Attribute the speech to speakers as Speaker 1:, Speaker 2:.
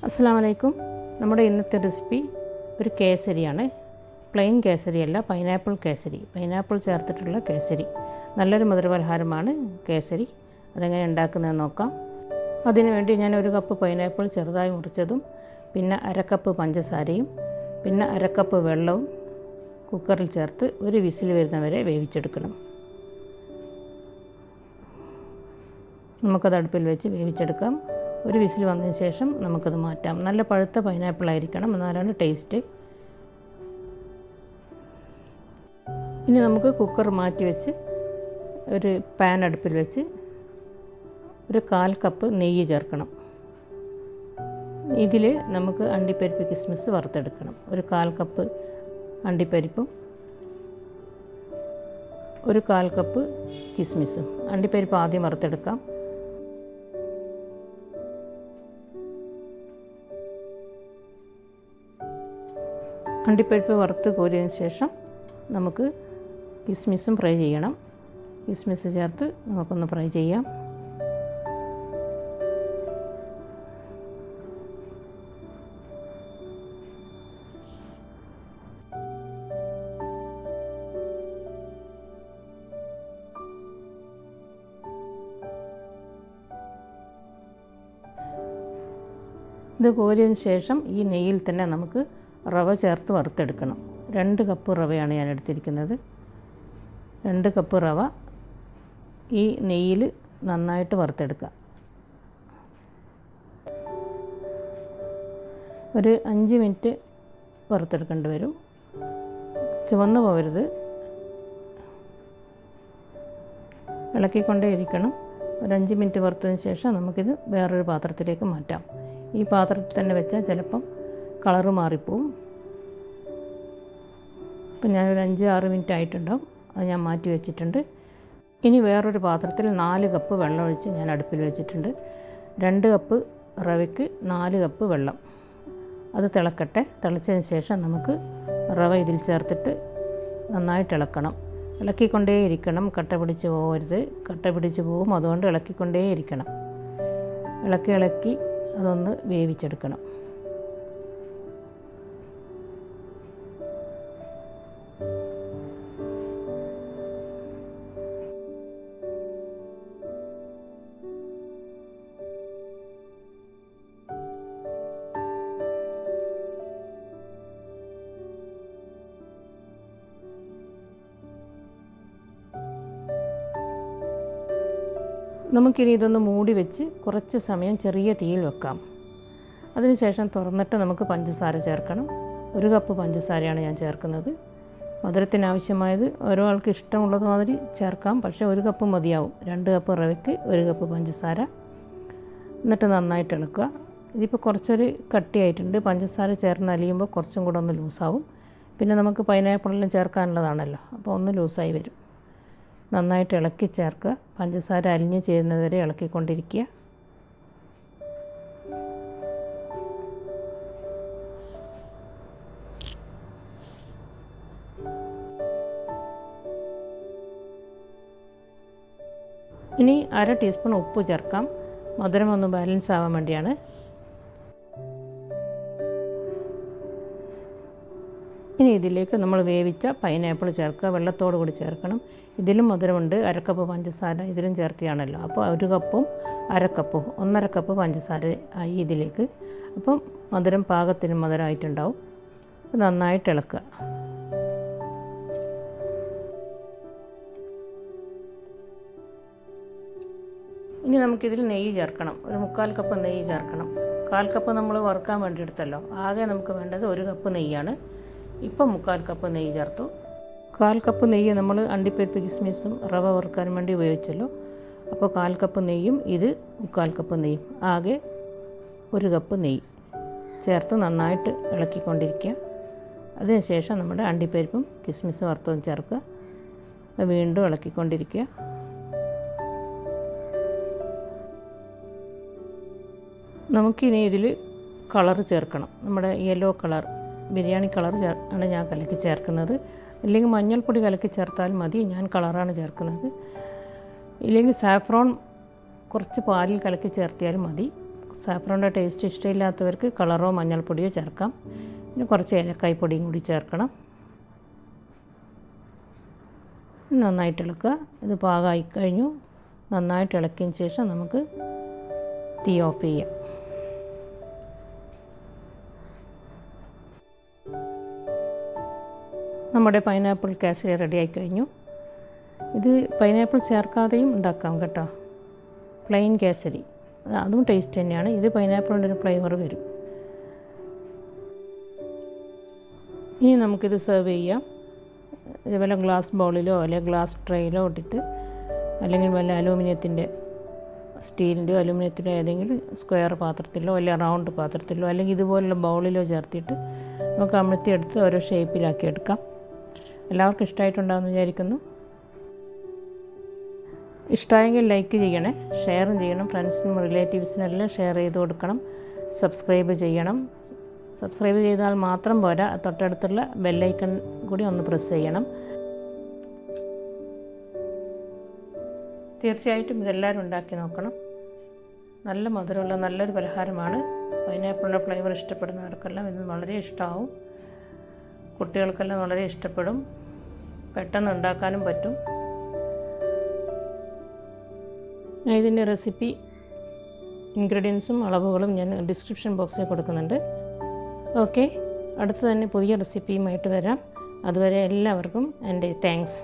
Speaker 1: അസ്സലാമു അലൈക്കും. നമ്മുടെ ഇന്നത്തെ റെസിപ്പി ഒരു കേസരിയാണ്. പ്ലെയിൻ കേസരി അല്ല, പൈനാപ്പിൾ കേസരി. പൈനാപ്പിൾ ചേർത്തിട്ടുള്ള കേസരി നല്ലൊരു മധുരപലഹാരമാണ് കേസരി. അതെങ്ങനെ ഉണ്ടാക്കുന്നതെന്ന് നോക്കാം. അതിനുവേണ്ടി ഞാൻ 1 കപ്പ് പൈനാപ്പിൾ ചെറുതായി മുറിച്ചതും പിന്നെ 1/2 കപ്പ് പഞ്ചസാരയും പിന്നെ 1/2 കപ്പ് വെള്ളവും കുക്കറിൽ ചേർത്ത് ഒരു വിസിൽ വരുന്നവരെ വേവിച്ചെടുക്കണം. നമുക്കത് അടുപ്പിൽ വെച്ച് വേവിച്ചെടുക്കാം. ഒരു വിസിൽ വന്നതിന് ശേഷം നമുക്കത് മാറ്റാം. നല്ല പഴുത്ത പൈനാപ്പിൾ ആയിരിക്കണം, എന്നാലാണ് ടേസ്റ്റ്. ഇനി നമുക്ക് കുക്കർ മാറ്റി വെച്ച് ഒരു പാൻ അടുപ്പിൽ വെച്ച് ഒരു 1/4 കപ്പ് നെയ്യ് ചേർക്കണം. ഇതിൽ നമുക്ക് അണ്ടിപ്പരിപ്പ് കിസ്മിസ് വറുത്തെടുക്കണം. ഒരു 1/4 കപ്പ് അണ്ടിപ്പരിപ്പും ഒരു 1/4 കപ്പ് കിസ്മിസും. അണ്ടിപ്പരിപ്പ് ആദ്യം വറുത്തെടുക്കാം. അണ്ടിപ്പരിപ്പ് വറുത്ത് കോരിയതിന് ശേഷം നമുക്ക് കിസ്മിസും ഫ്രൈ ചെയ്യണം. കിസ്മിസ് ചേർത്ത് നമുക്കൊന്ന് ഫ്രൈ ചെയ്യാം. ഇത് കോരിയതിന് ശേഷം ഈ നെയ്യിൽ തന്നെ നമുക്ക് റവ ചേർത്ത് വറുത്തെടുക്കണം. 2 കപ്പ് റവയാണ് ഞാൻ എടുത്തിരിക്കുന്നത്. 2 കപ്പ് റവ ഈ നെയ്യിൽ നന്നായിട്ട് വറുത്തെടുക്കുക. ഒരു 5 മിനിറ്റ് വറുത്തെടുക്കേണ്ടി വരും. ചുവന്ന് പോകരുത്, ഇളക്കിക്കൊണ്ടേ ഇരിക്കണം. ഒരു 5 മിനിറ്റ് വറുത്തതിന് ശേഷം നമുക്കിത് വേറൊരു പാത്രത്തിലേക്ക് മാറ്റാം. ഈ പാത്രത്തിൽ തന്നെ വെച്ചാൽ ചിലപ്പം കളറ് മാറിപ്പോവും. ഇപ്പം ഞാനൊരു 5-6 മിനിറ്റ് ആയിട്ടുണ്ടാവും. അത് ഞാൻ മാറ്റി വെച്ചിട്ടുണ്ട്. ഇനി വേറൊരു പാത്രത്തിൽ 4 കപ്പ് വെള്ളം ഒഴിച്ച് ഞാൻ അടുപ്പിൽ വെച്ചിട്ടുണ്ട്. 2 കപ്പ് റവയ്ക്ക് 4 കപ്പ് വെള്ളം. അത് തിളക്കട്ടെ. തിളച്ചതിന് ശേഷം നമുക്ക് റവ ഇതിൽ ചേർത്തിട്ട് നന്നായിട്ട് ഇളക്കണം. ഇളക്കിക്കൊണ്ടേയിരിക്കണം. കട്ട പിടിച്ച് പോകരുത്. കട്ട പിടിച്ച് പോവും. അതുകൊണ്ട് ഇളക്കിക്കൊണ്ടേയിരിക്കണം. ഇളക്കി അതൊന്ന് വേവിച്ചെടുക്കണം. നമുക്കിനി ഇതൊന്ന് മൂടി വെച്ച് കുറച്ച് സമയം ചെറിയ തീയിൽ വെക്കാം. അതിനുശേഷം തുറന്നിട്ട് നമുക്ക് പഞ്ചസാര ചേർക്കണം. 1 കപ്പ് പഞ്ചസാരയാണ് ഞാൻ ചേർക്കുന്നത്. മധുരത്തിനാവശ്യമായത് ഓരോ ആൾക്ക് ഇഷ്ടമുള്ളത് മാതിരി ചേർക്കാം. പക്ഷേ 1 കപ്പ് മതിയാവും. 2 കപ്പ് റവയ്ക്ക് 1 കപ്പ് പഞ്ചസാര. എന്നിട്ട് നന്നായിട്ട് ഇളക്കുക. ഇതിപ്പോൾ കുറച്ചൊരു കട്ടിയായിട്ടുണ്ട്. പഞ്ചസാര ചേർന്ന് അലിയുമ്പോൾ കുറച്ചും കൂടെ ഒന്ന് ലൂസാവും. പിന്നെ നമുക്ക് പൈനാപ്പിളെല്ലാം ചേർക്കാനുള്ളതാണല്ലോ, അപ്പോൾ ഒന്ന് ലൂസായി വരും. നന്നായിട്ട് ഇളക്കി ചേർക്കുക. പഞ്ചസാര അലിഞ്ഞ് ചേരുന്നതുവരെ ഇളക്കിക്കൊണ്ടിരിക്കുക. ഇനി 1/2 ടീസ്പൂൺ ഉപ്പ് ചേർക്കാം. മധുരം ഒന്ന് ബാലൻസ് ആവാൻ വേണ്ടിയാണ്. ഇനി ഇതിലേക്ക് നമ്മൾ വേവിച്ച പൈനാപ്പിൾ ചേർക്കുക. വെള്ളത്തോട് കൂടി ചേർക്കണം. ഇതിലും മധുരമുണ്ട്. 1/2 കപ്പ് പഞ്ചസാര ഇതിലും ചേർത്തിയാണല്ലോ. അപ്പോൾ 1 കപ്പും 1/2 കപ്പും 1.5 കപ്പ് പഞ്ചസാര ആയി ഇതിലേക്ക്. അപ്പം മധുരം പാകത്തിന് മധുരമായിട്ടുണ്ടാവും. നന്നായിട്ട് ഇളക്കുക. ഇനി നമുക്കിതിൽ നെയ്യ് ചേർക്കണം. ഒരു 3/4 കപ്പ് നെയ്യ് ചേർക്കണം. 1/4 കപ്പ് നമ്മൾ വറുക്കാൻ വേണ്ടി എടുത്തല്ലോ. ആകെ നമുക്ക് വേണ്ടത് 1 കപ്പ് നെയ്യാണ്. ഇപ്പം 3/4 കപ്പ് നെയ്യ് ചേർത്തു. 1/4 കപ്പ് നെയ്യ് നമ്മൾ അണ്ടിപ്പരിപ്പ് കിസ്മിസും റവ വറുക്കാൻ വേണ്ടി ഉപയോഗിച്ചല്ലോ. അപ്പോൾ 1/4 കപ്പ് നെയ്യും ഇത് 3/4 കപ്പ് നെയ്യും, ആകെ 1 കപ്പ് നെയ്യ് ചേർത്ത് നന്നായിട്ട് ഇളക്കിക്കൊണ്ടിരിക്കുക. അതിനുശേഷം നമ്മുടെ അണ്ടിപ്പരിപ്പും കിസ്മിസും വറുത്തതും ചേർക്കുക. വീണ്ടും ഇളക്കിക്കൊണ്ടിരിക്കുക. നമുക്കിനി ഇതിൽ കളർ ചേർക്കണം. നമ്മുടെ യെല്ലോ കളർ, ബിരിയാണി കളർ ആണ് ഞാൻ കലക്കി ചേർക്കുന്നത്. ഇല്ലെങ്കിൽ മഞ്ഞൾപ്പൊടി കലക്കി ചേർത്താൽ മതി. ഞാൻ കളറാണ് ചേർക്കുന്നത്. ഇല്ലെങ്കിൽ സാഫ്രോൺ കുറച്ച് പാലിൽ കലക്കി ചേർത്തിയാലും മതി. സാഫ്രോണിൻ്റെ ടേസ്റ്റ് ഇഷ്ടമില്ലാത്തവർക്ക് കളറോ മഞ്ഞൾപ്പൊടിയോ ചേർക്കാം. പിന്നെ കുറച്ച് ഏലക്കായ്പ്പൊടിയും കൂടി ചേർക്കണം. നന്നായിട്ട് ഇളക്കുക. ഇത് പാകമായി കഴിഞ്ഞു. നന്നായിട്ട് ഇളക്കിയതിന് ശേഷം നമുക്ക് തീ ഓഫ് ചെയ്യാം. നമ്മുടെ പൈനാപ്പിൾ കാസരി റെഡിയായി കഴിഞ്ഞു. ഇത് പൈനാപ്പിൾ ചേർക്കാതെയും ഉണ്ടാക്കാം കേട്ടോ. പ്ലെയിൻ കേസരി അതും ടേസ്റ്റ് തന്നെയാണ്. ഇത് പൈനാപ്പിളിൻ്റെ ഒരു ഫ്ലേവർ വരും. ഇനി നമുക്കിത് സെർവ് ചെയ്യാം. ഇതുപോലെ ഗ്ലാസ് ബൗളിലോ അല്ലെങ്കിൽ ഗ്ലാസ് ട്രേയിലോ ഇട്ടിട്ട്, അല്ലെങ്കിൽ വല്ല അലൂമിനിയത്തിൻ്റെ സ്റ്റീലിൻ്റെയോ അലൂമിനിയത്തിൻ്റെ ഏതെങ്കിലും സ്ക്വയർ പാത്രത്തിലോ അല്ലെങ്കിൽ റൗണ്ട് പാത്രത്തിലോ അല്ലെങ്കിൽ ഇതുപോലുള്ള ബൗളിലോ ചേർത്തിട്ട് നമുക്ക് അമർത്തിയെടുത്ത് ഓരോ ഷേപ്പിലാക്കി എടുക്കാം. എല്ലാവർക്കും ഇഷ്ടമായിട്ടുണ്ടാകുമെന്ന് വിചാരിക്കുന്നു. ഇഷ്ടമായെങ്കിൽ ലൈക്ക് ചെയ്യണേ, ഷെയറും ചെയ്യണം. ഫ്രണ്ട്സിനും റിലേറ്റീവ്സിനെല്ലാം ഷെയർ ചെയ്ത് കൊടുക്കണം. സബ്സ്ക്രൈബ് ചെയ്യണം. സബ്സ്ക്രൈബ് ചെയ്താൽ മാത്രം പോരാ, തൊട്ടടുത്തുള്ള ബെല്ലൈക്കൺ കൂടി ഒന്ന് പ്രസ് ചെയ്യണം. തീർച്ചയായിട്ടും ഇതെല്ലാവരും ഉണ്ടാക്കി നോക്കണം. നല്ല മധുരമുള്ള നല്ലൊരു പലഹാരമാണ്. പൈനാപ്പിളിൻ്റെ ഫ്ലേവർ ഇഷ്ടപ്പെടുന്നവർക്കെല്ലാം ഇത് വളരെ ഇഷ്ടമാവും. കുട്ടികൾക്കെല്ലാം വളരെ ഇഷ്ടപ്പെടും. പെട്ടെന്ന് ഉണ്ടാക്കാനും പറ്റും. ഇതിൻ്റെ റെസിപ്പി ഇൻഗ്രീഡിയൻസും അളവുകളും ഞാൻ ഡിസ്ക്രിപ്ഷൻ ബോക്സിൽ കൊടുക്കുന്നുണ്ട്. ഓക്കെ, അടുത്ത് തന്നെ പുതിയ റെസിപ്പിയുമായിട്ട് വരാം. അതുവരെ എല്ലാവർക്കും എൻ്റെ താങ്ക്സ്.